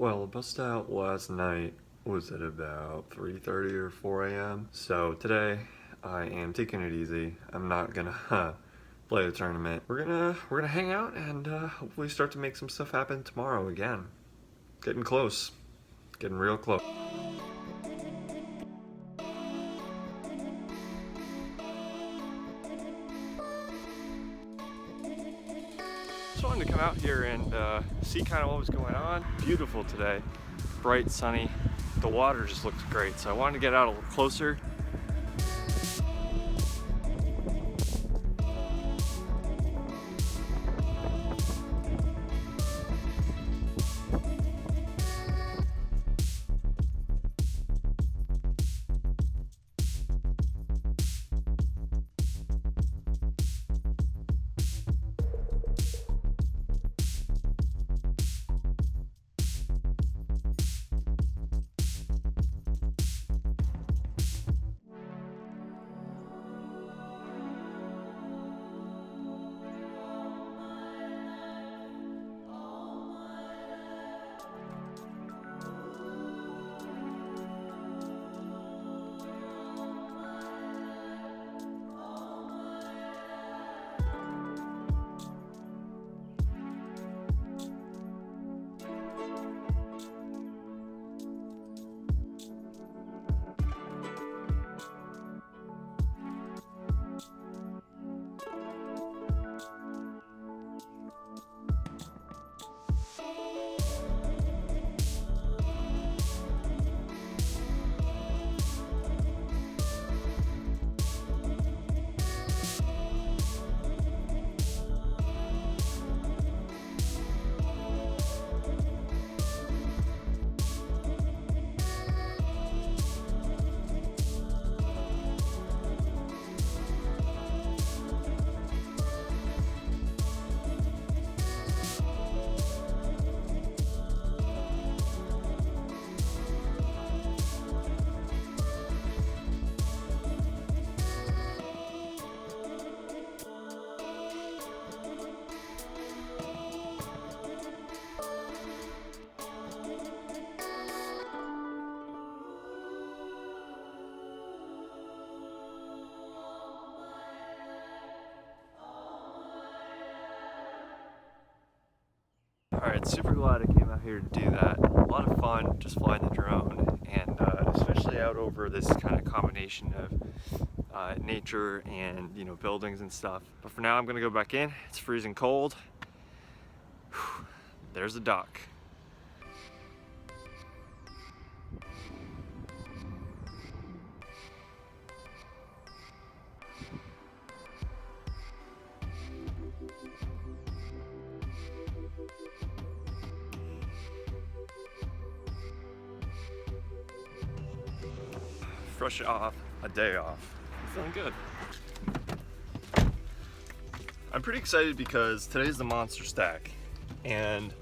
Well, I busted out last night was at about 3:30 or 4 a.m. So today I am taking it easy. I'm not gonna play the tournament. We're gonna hang out and hopefully start to make some stuff happen tomorrow again. Getting close. Getting real close. Just wanted to come out here and see kind of what was going on. Beautiful today, bright, sunny. The water just looks great, so I wanted to get out a little closer. Alright, super glad I came out here to do that. A lot of fun just flying the drone, and especially out over this kind of combination of nature and, you know, buildings and stuff. But for now I'm gonna go back in. It's freezing cold. Whew. There's the dock. Fresh off a day off. I'm feeling good. I'm pretty excited because today's the Monster Stack, and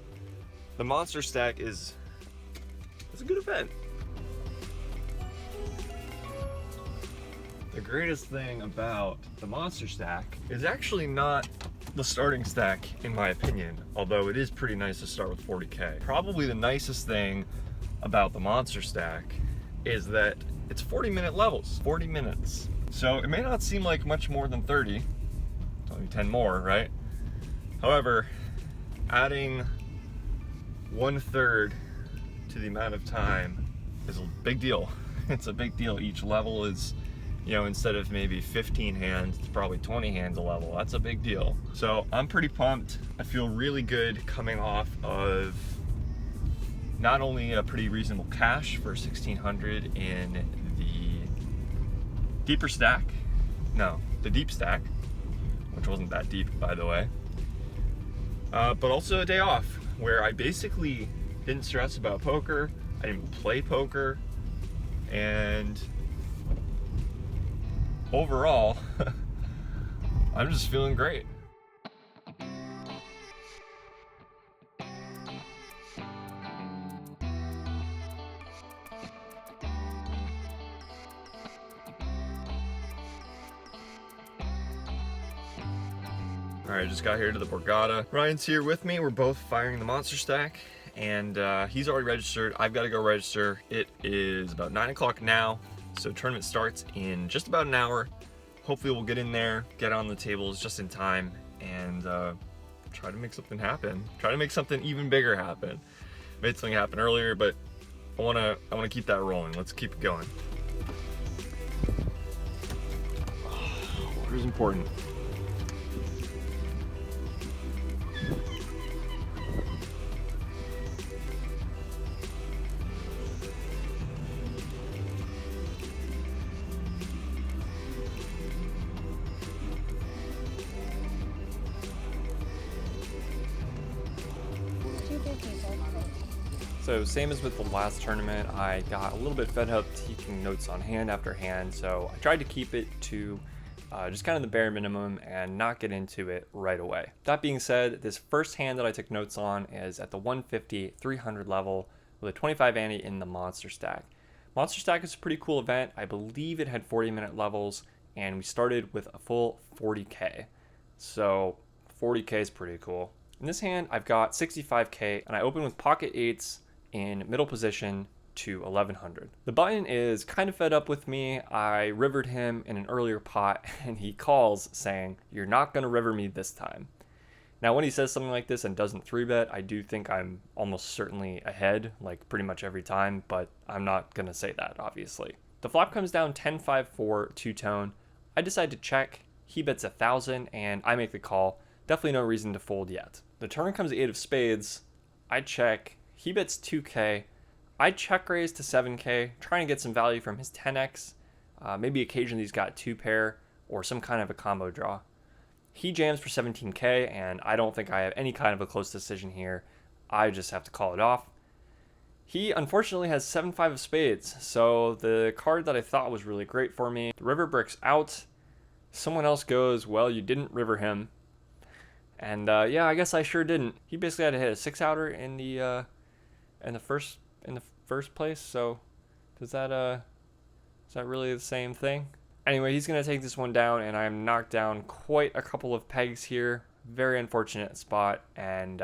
the Monster Stack is a good event. The greatest thing about the Monster Stack is actually not the starting stack, in my opinion, although it is pretty nice to start with 40K. Probably the nicest thing about the Monster Stack is that it's 40-minute levels, 40 minutes. So it may not seem like much more than 30, it's only 10 more, right? However, adding 1/3 to the amount of time is a big deal. It's a big deal. Each level is, you know, instead of maybe 15 hands, it's probably 20 hands a level. That's a big deal. So I'm pretty pumped. I feel really good coming off of not only a pretty reasonable cash for 1,600 in the deeper stack, the deep stack, which wasn't that deep, by the way, but also a day off where I basically didn't stress about poker. I didn't play poker, and overall, I'm just feeling great. All right, just got here to the Borgata. Ryan's here with me. We're both firing the Monster Stack, and he's already registered. I've got to go register. It is about 9 o'clock now, so tournament starts in just about an hour. Hopefully we'll get in there, get on the tables just in time, and try to make something happen. Try to make something even bigger happen. Made something happen earlier, but I wanna keep that rolling. Let's keep it going. Water is important. So same as with the last tournament, I got a little bit fed up taking notes on hand after hand, so I tried to keep it to just kind of the bare minimum and not get into it right away. That being said, this first hand that I took notes on is at the 150, 300 level with a 25 ante in the Monster Stack. Monster Stack is a pretty cool event. I believe it had 40-minute levels, and we started with a full 40K. So 40K is pretty cool. In this hand, I've got 65K, and I open with pocket eights in middle position to 1100. The button is kind of fed up with me. I rivered him in an earlier pot, and he calls saying, "You're not gonna river me this time." Now, when he says something like this and doesn't 3-bet, I do think I'm almost certainly ahead, like pretty much every time, but I'm not gonna say that, obviously. The flop comes down 10-5-4 two-tone. I decide to check. He bets 1,000, and I make the call. Definitely no reason to fold yet. The turn comes 8 of spades. I check. He bets 2K. I check raise to 7K, trying to get some value from his 10x. Maybe occasionally he's got 2-pair or some kind of a combo draw. He jams for 17K, and I don't think I have any kind of a close decision here. I just have to call it off. He unfortunately has 7-5 of spades, so the card that I thought was really great for me, the river bricks out. Someone else goes, "Well, you didn't river him." And yeah, I guess I sure didn't. He basically had to hit a 6-outer in the first place. So is that really the same thing? Anyway, he's gonna take this one down, and I'm knocked down quite a couple of pegs here. Very unfortunate spot, and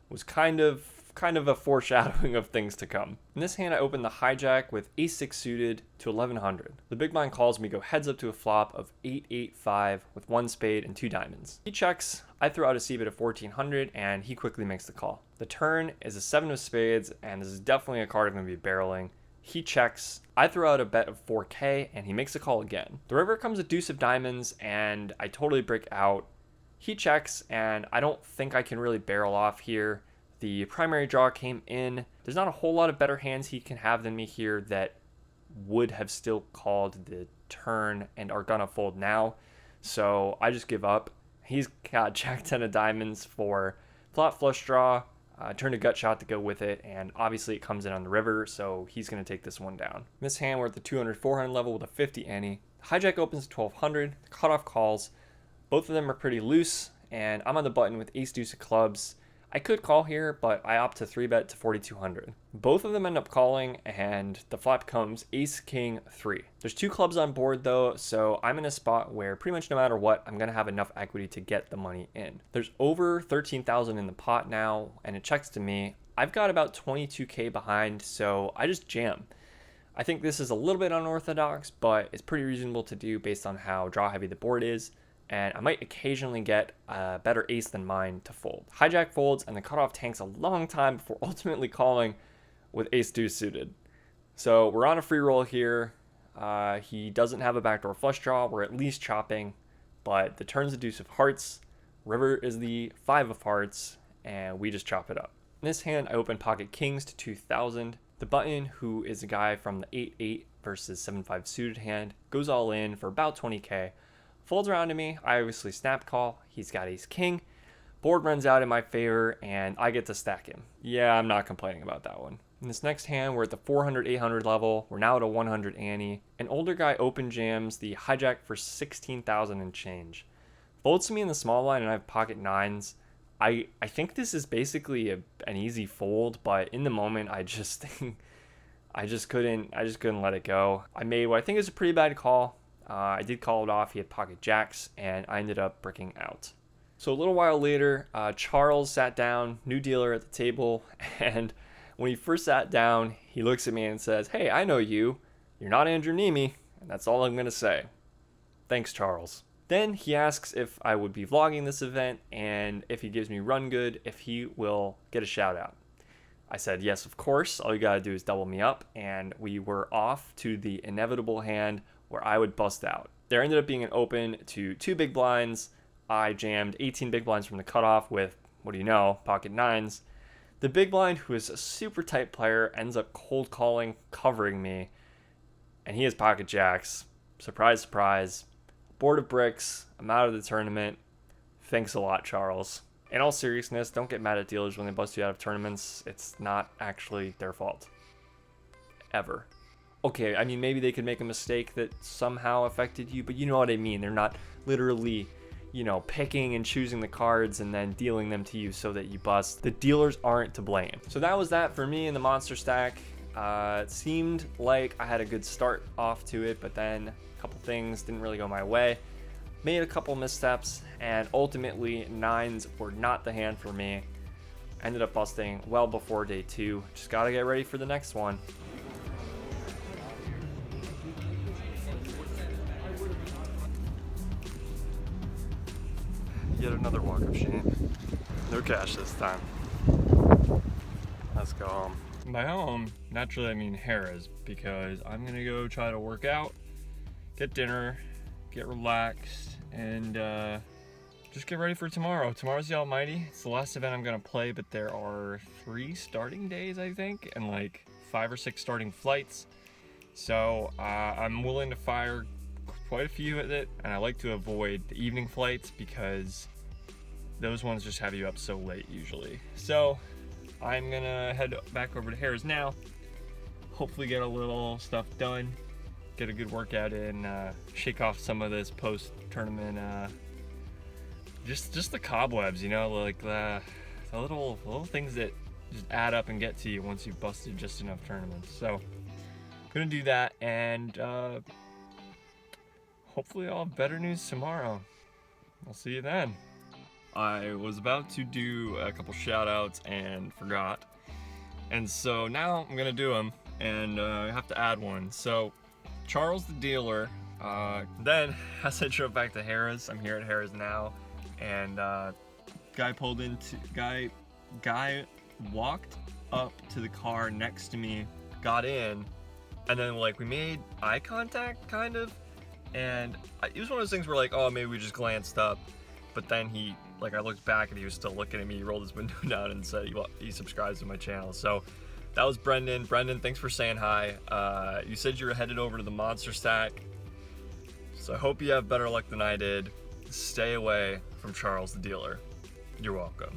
was kind of a foreshadowing of things to come. In this hand, I opened the hijack with ace-6 suited to 1100. The big blind calls me go heads up to a flop of 8-8-5 with 1 spade and 2 diamonds. He checks. I throw out a c-bet of 1400, and he quickly makes the call. The turn is a 7 of spades, and this is definitely a card I'm going to be barreling. He checks. I throw out a bet of 4K, and he makes a call again. The river comes a deuce of diamonds, and I totally break out. He checks, and I don't think I can really barrel off here. The primary draw came in. There's not a whole lot of better hands he can have than me here that would have still called the turn and are gonna fold now. So I just give up. He's got jack 10 of diamonds for flop flush draw, turned a gut shot to go with it, and obviously it comes in on the river, so he's gonna take this one down. In this hand, we're at the 200-400 level with a 50 ante. Hijack opens to 1200, the cutoff calls. Both of them are pretty loose, and I'm on the button with ace deuce of clubs. I could call here, but I opt to 3-bet to 4200. Both of them end up calling, and the flop comes ace king 3. There's 2 clubs on board though, so I'm in a spot where pretty much no matter what, I'm gonna have enough equity to get the money in. There's over 13,000 in the pot now, and it checks to me. I've got about 22K behind, so I just jam. I think this is a little bit unorthodox, but it's pretty reasonable to do based on how draw heavy the board is. And I might occasionally get a better ace than mine to fold. Hijack folds, and the cutoff tanks a long time before ultimately calling with ace deuce suited. So we're on a free roll here. He doesn't have a backdoor flush draw. We're at least chopping, but the turn's the deuce of hearts. River is the 5 of hearts, and we just chop it up. In this hand, I open pocket kings to 2000. The button, who is a guy from the 8-8 versus 7-5 suited hand, goes all in for about 20K. Folds around to me. I obviously snap call. He's got ace king. Board runs out in my favor, and I get to stack him. Yeah, I'm not complaining about that one. In this next hand, we're at the 400-800 level. We're now at a 100 ante. An older guy open jams the hijack for 16,000 and change. Folds to me in the small line, and I have pocket 9's. I think this is basically an easy fold, but in the moment, I just couldn't let it go. I made what I think is a pretty bad call. I did call it off. He had pocket jacks, and I ended up bricking out. So a little while later, Charles sat down, new dealer at the table, and when he first sat down, he looks at me and says, "Hey, I know you. You're not Andrew Nemi," and that's all I'm going to say. Thanks, Charles. Then he asks if I would be vlogging this event, and if he gives me run good, if he will get a shout out. I said, yes, of course. All you gotta do is double me up, and we were off to the inevitable hand where I would bust out. There ended up being an open to 2 big blinds. I jammed 18 big blinds from the cutoff with, what do you know, pocket 9's. The big blind, who is a super tight player, ends up cold calling, covering me, and he has pocket jacks. Surprise, surprise. Board of bricks. I'm out of the tournament. Thanks a lot, Charles. In all seriousness, don't get mad at dealers when they bust you out of tournaments. It's not actually their fault. Ever. Okay, I mean, maybe they could make a mistake that somehow affected you, but you know what I mean. They're not literally, picking and choosing the cards and then dealing them to you so that you bust. The dealers aren't to blame. So that was that for me in the Monster Stack. It seemed like I had a good start off to it, but then a couple things didn't really go my way. Made a couple missteps, and ultimately 9's were not the hand for me. Ended up busting well before day 2. Just gotta get ready for the next one. Yet another walk-up Shane. No cash this time. Let's go home. By home, naturally I mean Harrah's, because I'm gonna go try to work out, get dinner, get relaxed, and just get ready for tomorrow. Tomorrow's the Almighty. It's the last event I'm gonna play, but there are 3 starting days, I think, and like 5 or 6 starting flights. So I'm willing to fire quite a few at it, and I like to avoid the evening flights because those ones just have you up so late usually. So I'm gonna head back over to Harrah's now, hopefully get a little stuff done, get a good workout in, shake off some of this post-tournament, just the cobwebs, like the little things that just add up and get to you once you've busted just enough tournaments. So I'm gonna do that, and hopefully I'll have better news tomorrow. I'll see you then. I was about to do a couple shout outs and forgot, and so now I'm gonna do them, and I have to add one. So Charles the dealer, then as I drove back to Harrah's, I'm here at Harrah's now, and guy walked up to the car next to me, got in, and then we made eye contact kind of, and it was one of those things where oh, maybe we just glanced up, but then I looked back and he was still looking at me. He rolled his window down and said he subscribes to my channel. So that was Brendan. Brendan, thanks for saying hi. You said you were headed over to the Monster Stack, so I hope you have better luck than I did. Stay away from Charles the dealer. You're welcome.